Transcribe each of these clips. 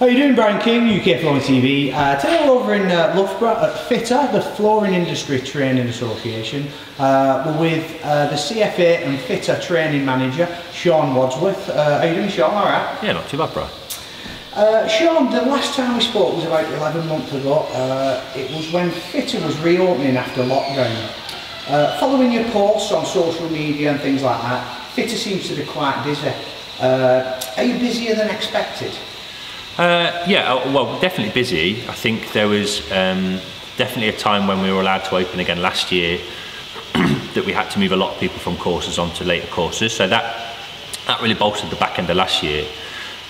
How are you doing, Brian King, UK Flooring TV? Today we're over in Loughborough at FITA, the Flooring Industry Training Association. We're with the CFA and FITA Training Manager, Shaun Wadsworth. How are you doing, Shaun? All right? Yeah, not too bad, Brian. Shaun, the last time we spoke was about 11 months ago. It was when FITA was reopening after lockdown. Following your posts on social media and things like that, FITA seems to be quite busy. Are you busier than expected? Yeah, well, definitely busy. I think there was definitely a time when we were allowed to open again last year that we had to move a lot of people from courses onto later courses, so that really bolstered the back end of last year.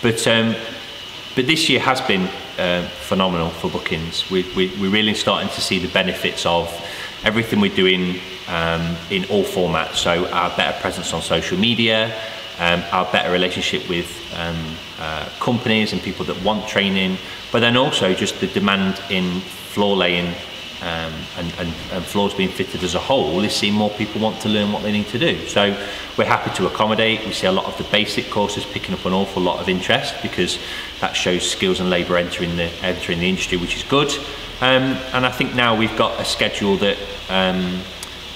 But this year has been phenomenal for bookings. We're really starting to see the benefits of everything we're doing in all formats, so our better presence on social media, our better relationship with companies and people that want training, but then also just the demand in floor laying and floors being fitted as a whole is seeing more people want to learn what they need to do. So we're happy to accommodate. We see a lot of the basic courses picking up an awful lot of interest because that shows skills and labour entering the industry, which is good. And I think now we've got a schedule that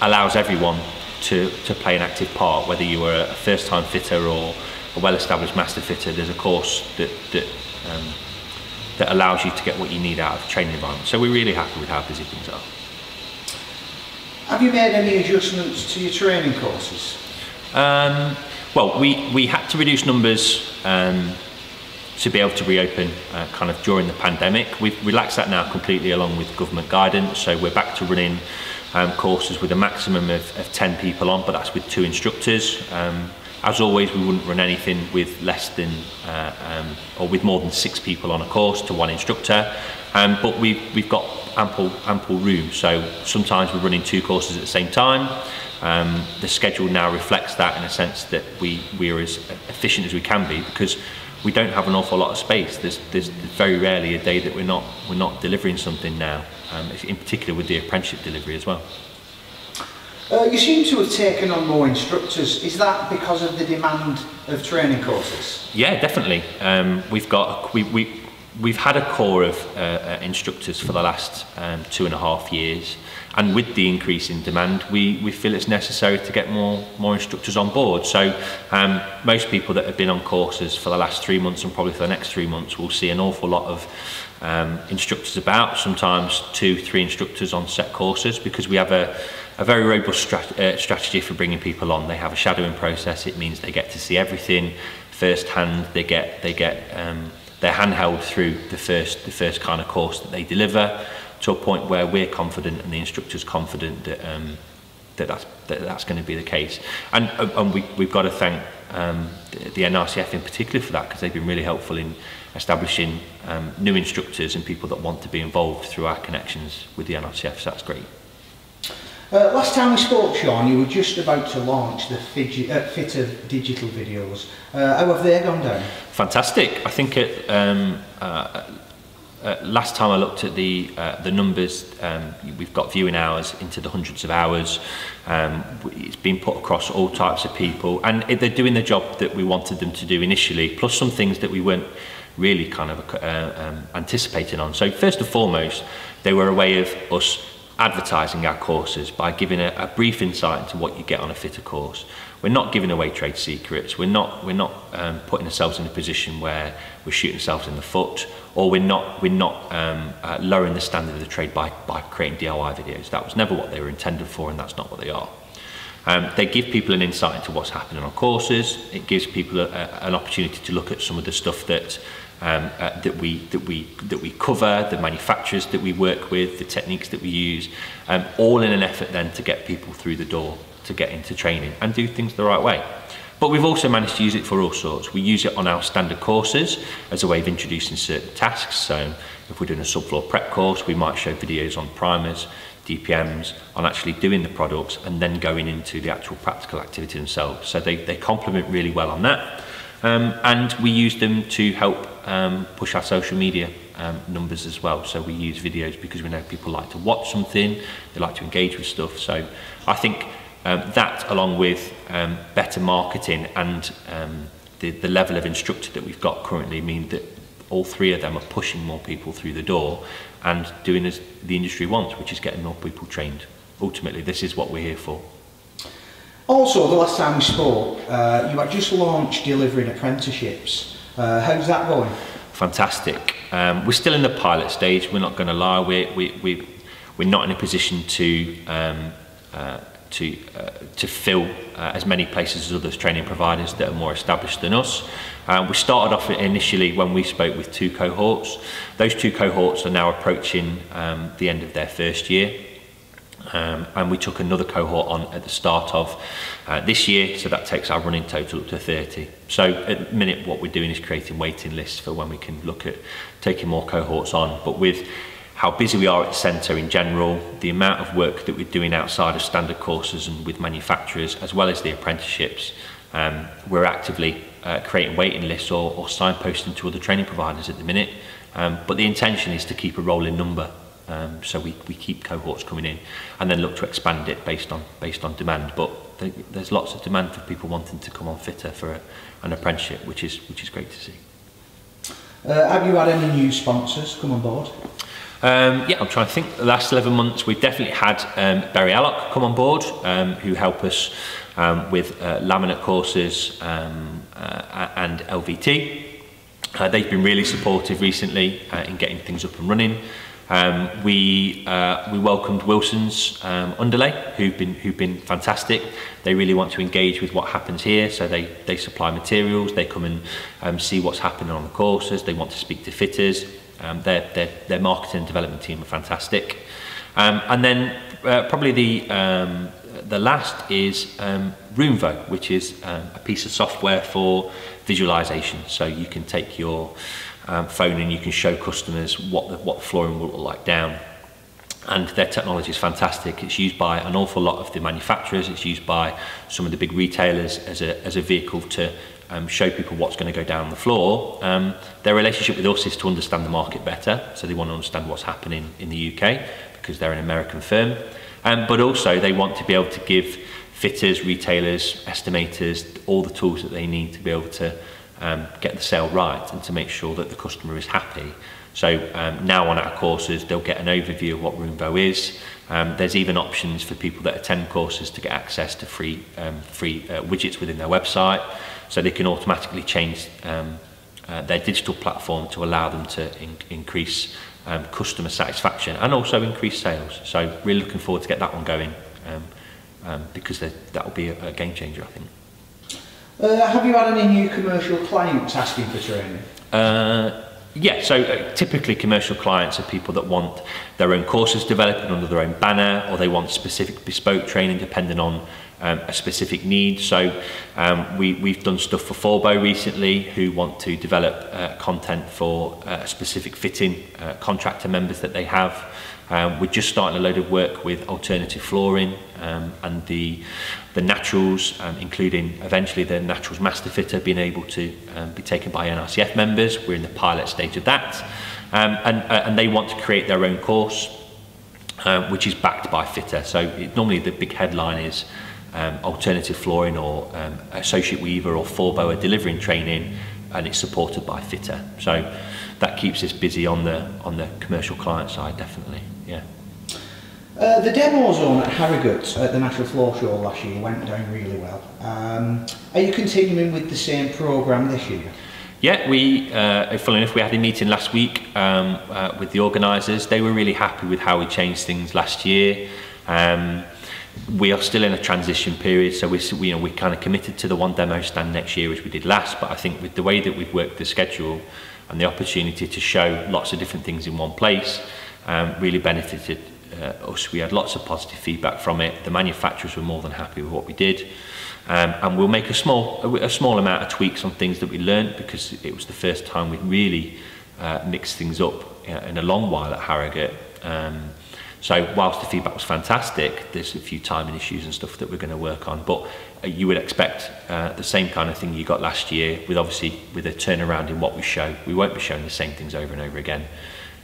allows everyone to play an active part, whether you are a first-time fitter or a well-established master fitter. There's a course that allows you to get what you need out of the training environment. So we're really happy with how busy things are. Have you made any adjustments to your training courses? Well, we had to reduce numbers to be able to reopen kind of during the pandemic. We've relaxed that now completely along with government guidance, so we're back to running courses with a maximum of 10 people on, but that's with 2 instructors. As always, we wouldn't run anything with less than or with more than 6 people on a course to 1 instructor, but we've got ample room, so sometimes we're running 2 courses at the same time. The schedule now reflects that in a sense that we're as efficient as we can be because we don't have an awful lot of space. There's very rarely a day that we're not delivering something now, in particular with the apprenticeship delivery as well. You seem to have taken on more instructors. Is that because of the demand of training courses? Yeah, definitely. We've had a core of instructors for the last 2.5 years, and with the increase in demand, we feel it's necessary to get more instructors on board. So most people that have been on courses for the last 3 months and probably for the next 3 months will see an awful lot of instructors about, sometimes 2-3 instructors on set courses, because we have a very robust strategy for bringing people on. They have a shadowing process. It means they get to see everything firsthand. They're handheld through the first kind of course that they deliver, to a point where we're confident and the instructor's confident that that's going to be the case. And we've got to thank the NRCF in particular for that, because they've been really helpful in establishing new instructors and people that want to be involved through our connections with the NRCF, so that's great. Last time we spoke, Shaun, you were just about to launch the FITA digital videos. How have they gone down? Fantastic. I think last time I looked at the numbers, we've got viewing hours into the hundreds of hours. It's been put across all types of people, and they're doing the job that we wanted them to do initially, plus some things that we weren't really kind of anticipating on. So first and foremost, they were a way of us advertising our courses by giving a brief insight into what you get on a fitter course. We're not giving away trade secrets. We're not putting ourselves in a position where we're shooting ourselves in the foot, or we're not lowering the standard of the trade by creating DIY videos. That was never what they were intended for, and that's not what they are. They give people an insight into what's happening on courses. It gives people an opportunity to look at some of the stuff that we cover, the manufacturers that we work with, the techniques that we use, all in an effort then to get people through the door to get into training and do things the right way. But we've also managed to use it for all sorts. We use it on our standard courses as a way of introducing certain tasks. So if we're doing a subfloor prep course, we might show videos on primers, DPMs, on actually doing the products and then going into the actual practical activity themselves. So they complement really well on that. And we use them to help push our social media numbers as well. So we use videos because we know people like to watch something, they like to engage with stuff. So I think that, along with better marketing and the level of instructor that we've got currently, mean that all three of them are pushing more people through the door and doing as the industry wants, which is getting more people trained. Ultimately, this is what we're here for. Also, the last time we spoke, you had just launched delivering apprenticeships. How's that going? Fantastic. We're still in the pilot stage. We're not going to lie. We're not in a position to fill as many places as others training providers that are more established than us. We started off initially when we spoke with 2 cohorts. Those 2 cohorts are now approaching the end of their first year. And we took another cohort on at the start of this year, so that takes our running total up to 30. So at the minute what we're doing is creating waiting lists for when we can look at taking more cohorts on. But with how busy we are at the centre in general, the amount of work that we're doing outside of standard courses and with manufacturers, as well as the apprenticeships, we're actively creating waiting lists or signposting to other training providers at the minute. But the intention is to keep a rolling number. So we keep cohorts coming in and then look to expand it based on demand. But there's lots of demand for people wanting to come on FITA for an apprenticeship, which is great to see. Have you had any new sponsors come on board? Yeah, I'm trying to think. The last 11 months we've definitely had Berry Alloc come on board, who help us with laminate courses and LVT. They've been really supportive recently in getting things up and running. We welcomed Wilson's Underlay, who've been fantastic. They really want to engage with what happens here, so they supply materials, they come and see what's happening on the courses, they want to speak to fitters. Their marketing and development team are fantastic. And then probably the last is Roomvo, which is a piece of software for visualization. So you can take your phone and you can show customers what the flooring will look like down. And their technology is fantastic. It's used by an awful lot of the manufacturers. It's used by some of the big retailers as a vehicle to show people what's going to go down the floor. Their relationship with us is to understand the market better. So they want to understand what's happening in the UK because they're an American firm. But also they want to be able to give fitters, retailers, estimators all the tools that they need to be able to get the sale right and to make sure that the customer is happy. So now on our courses, they'll get an overview of what Roomvo is. There's even options for people that attend courses to get access to free widgets within their website, so they can automatically change their digital platform to allow them to increase customer satisfaction and also increase sales. So really looking forward to get that one going because that will be a game changer, I think. Have you had any new commercial clients asking for training? Yeah, so typically commercial clients are people that want their own courses developed under their own banner, or they want specific bespoke training depending on a specific need. So we've done stuff for Forbo recently, who want to develop content for specific fitting contractor members that they have. We're just starting a load of work with alternative flooring and the naturals, including eventually the naturals master fitter being able to be taken by NRCF members. We're in the pilot stage of that. And they want to create their own course, which is backed by FITA. So normally the big headline is alternative flooring or associate weaver or Forbo are delivering training, and it's supported by FITA. So that keeps us busy on the commercial client side, definitely. Yeah. The demo zone at Harrogate at the National Floor Show last year went down really well. Are you continuing with the same programme this year? Yeah, funnily enough, we had a meeting last week with the organisers. They were really happy with how we changed things last year. We are still in a transition period, so we're kind of committed to the one demo stand next year as we did last, but I think with the way that we've worked the schedule and the opportunity to show lots of different things in one place really benefited us. We had lots of positive feedback from it. The manufacturers were more than happy with what we did, and we'll make a small amount of tweaks on things that we learned, because it was the first time we'd really mixed things up in a long while at Harrogate. So whilst the feedback was fantastic, there's a few timing issues and stuff that we're going to work on, but you would expect the same kind of thing you got last year, with obviously with a turnaround in what we show. We won't be showing the same things over and over again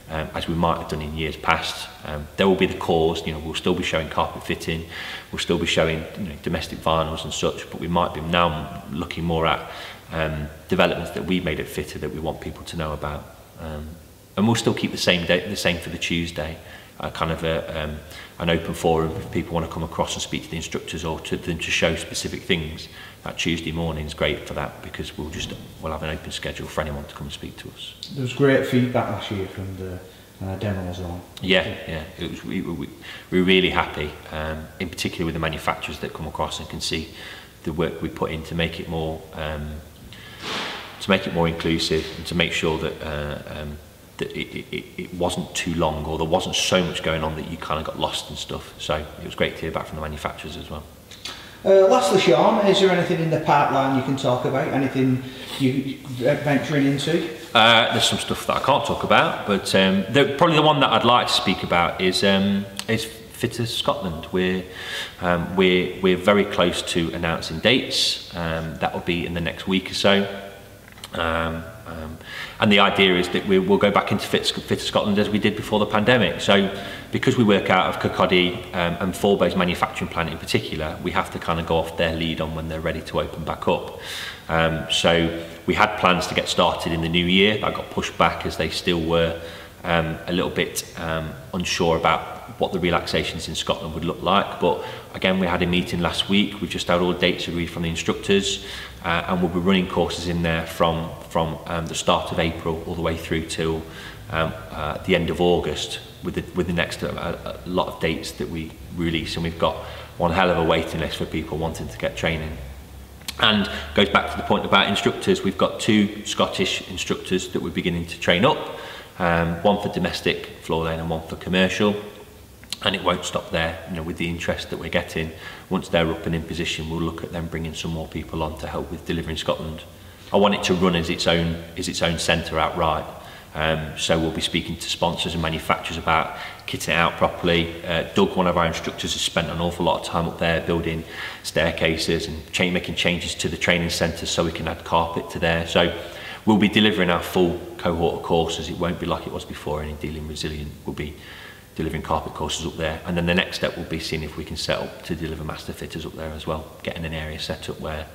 as we might have done in years past. There will be the cores, we'll still be showing carpet fitting, we'll still be showing domestic vinyls and such, but we might be now looking more at developments that we've made at FITA that we want people to know about. And we'll still keep the same for the Tuesday, kind of an open forum if people want to come across and speak to the instructors or to them to show specific things. That Tuesday morning is great for that, because we'll have an open schedule for anyone to come and speak to us. There was great feedback last year from the demo as well. Yeah, it was, we're really happy, in particular with the manufacturers that come across and can see the work we put in to make it more inclusive, and to make sure that that it wasn't too long, or there wasn't so much going on that you kind of got lost and stuff. So it was great to hear back from the manufacturers as well. Lastly, Shaun, is there anything in the pipeline you can talk about? Anything you're venturing into? There's some stuff that I can't talk about, but probably the one that I'd like to speak about is FITA Scotland. We're very close to announcing dates. That will be in the next week or so. And the idea is that we'll go back into FITA Scotland as we did before the pandemic. So because we work out of Kirkcaldy and Forbes manufacturing plant in particular, we have to kind of go off their lead on when they're ready to open back up. So we had plans to get started in the new year. That got pushed back as they still were a little bit unsure about what the relaxations in Scotland would look like. But again, we had a meeting last week. We've just had all the dates agreed from the instructors, and we'll be running courses in there from the start of April all the way through till the end of August, with the next lot of dates that we release. And we've got one hell of a waiting list for people wanting to get training. And goes back to the point about instructors. We've got 2 Scottish instructors that we're beginning to train up, one for domestic floor lane and one for commercial. And it won't stop there, you know, with the interest that we're getting. Once they're up and in position, we'll look at them bringing some more people on to help with delivering Scotland. I want it to run as its own centre outright. So we'll be speaking to sponsors and manufacturers about kitting it out properly. Doug, one of our instructors, has spent an awful lot of time up there building staircases and making changes to the training centre so we can add carpet to there. So we'll be delivering our full cohort of courses. It won't be like it was before in Dealing Resilient. We'll be delivering carpet courses up there, and then the next step will be seeing if we can set up to deliver master fitters up there as well, getting an area set up where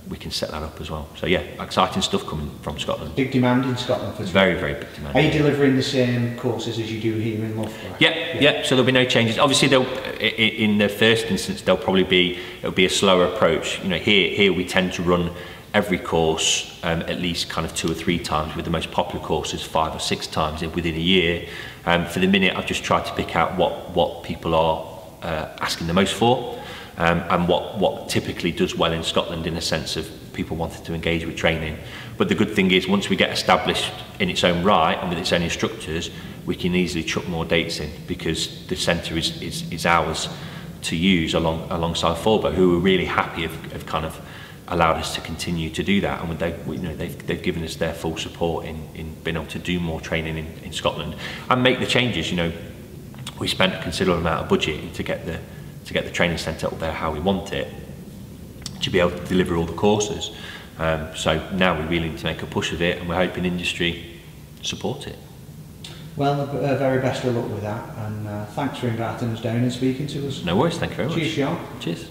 we can set that up as well. So yeah, exciting stuff coming from Scotland. Big demand in Scotland for very, very big demand. Are you delivering the same courses as you do here in Loughborough? Yeah. So there'll be no changes. Obviously, in the first instance, it'll be a slower approach. You know, here we tend to run every course at least kind of 2 or 3 times, with the most popular courses 5 or 6 times within a year. For the minute, I've just tried to pick out what people are asking the most for, and what typically does well in Scotland, in a sense of people wanting to engage with training. But the good thing is, once we get established in its own right and with its own instructors, we can easily chuck more dates in, because the centre is ours to use alongside Forbo, who are really happy have kind of allowed us to continue to do that, and they've given us their full support in being able to do more training in Scotland and make the changes. You know, we spent a considerable amount of budget to get the training centre up there how we want it, to be able to deliver all the courses. So now we really need to make a push of it, and we're hoping industry support it. Well, very best of luck with that, and thanks for inviting us down and speaking to us. No worries, thank you very much. Cheers, Shaun. Cheers.